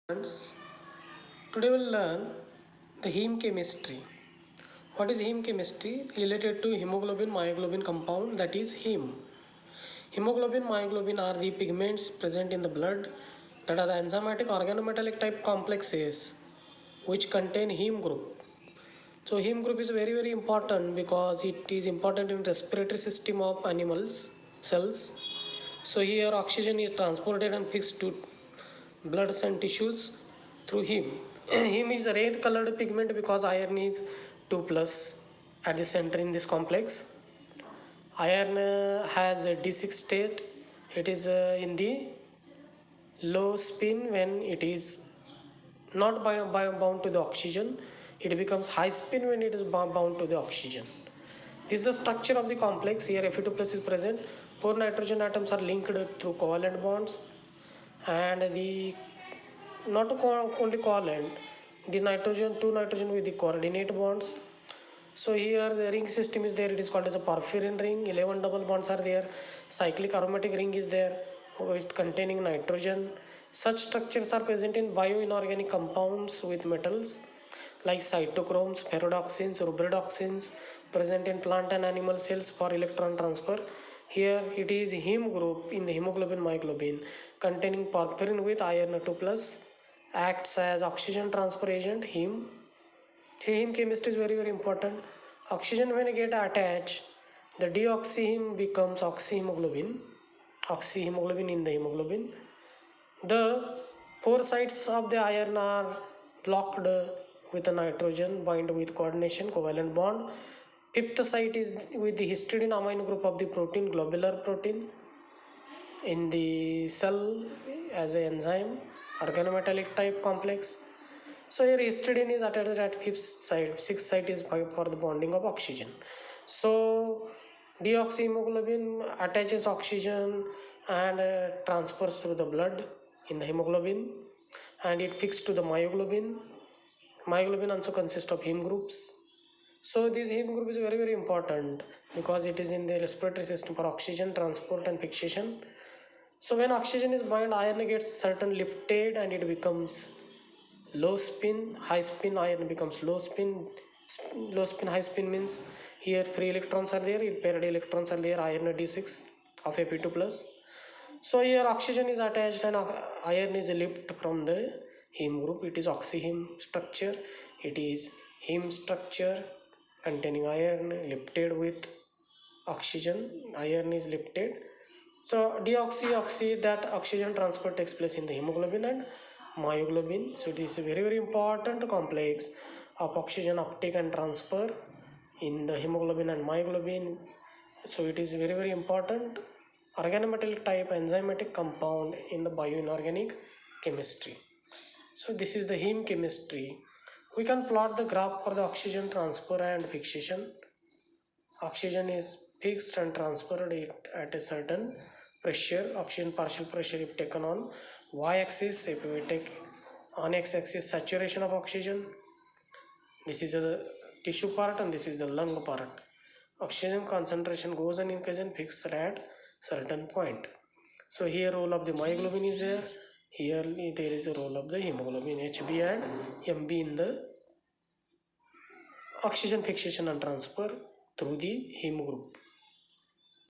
Friends, today we'll learn the heme chemistry. What is heme chemistry? Related to hemoglobin myoglobin compound, that is heme. Hemoglobin myoglobin are the pigments present in the blood that are the enzymatic organometallic type complexes which contain heme group. So heme group is very important because it is important in respiratory system of animals cells. So here oxygen is transported and fixed to bloods and tissues through heme. Heme is a red colored pigment because iron is 2 plus at the center in this complex. Iron has a D6 state. It is in the low spin when it is not bound to the oxygen. It becomes high spin when it is bound to the oxygen. This is the structure of the complex. Here Fe2 plus is present. 4 nitrogen atoms are linked through covalent bonds, and the not only covalent, the two nitrogen with the coordinate bonds. So here the ring system is there. It is called as a porphyrin ring. 11 double bonds are there. Cyclic aromatic ring is there with containing nitrogen. Such structures are present in bioinorganic compounds with metals like cytochromes, ferrodoxins, rubridoxins present in plant and animal cells for electron transfer. Here it is heme group in the hemoglobin myoglobin containing porphyrin with iron 2 plus, acts as oxygen transfer agent. Heme chemistry is very important. Oxygen when get attached, the deoxyheme becomes oxyhemoglobin in the hemoglobin. The four sides of the iron are blocked with the nitrogen bind with coordination covalent bond. Fifth site is with the histidine amino group of the protein, globular protein in the cell as an enzyme, organometallic type complex. So here histidine is attached at fifth site, sixth site is for the bonding of oxygen. So deoxyhemoglobin attaches oxygen and transfers through the blood in the hemoglobin, and it fixed to the myoglobin. Myoglobin also consists of heme groups. So this heme group is very important because it is in the respiratory system for oxygen transport and fixation. So when oxygen is bound, iron gets certain lifted and it becomes low spin. High spin iron becomes low spin. Low spin high spin means here free electrons are there, paired electrons are there, iron D6 of Fe2 plus. So here oxygen is attached and iron is lifted from the heme group. It is oxyheme structure. It is heme structure containing iron lifted with oxygen. Iron is lifted. So deoxy that oxygen transfer takes place in the hemoglobin and myoglobin. So it is a very important complex of oxygen uptake and transfer in the hemoglobin and myoglobin. So it is very important organometallic type enzymatic compound in the bioinorganic chemistry. So this is the heme chemistry. We can plot the graph for the oxygen transfer and fixation. Oxygen is fixed and transferred at a certain pressure. Oxygen partial pressure if taken on y-axis, if we take on x-axis saturation of oxygen, this is the tissue part and this is the lung part. Oxygen concentration goes and increases fixed at certain point. So here role of the myoglobin is there. Here there is a role of the hemoglobin, HB and MB in the oxygen fixation and transfer through the heme group.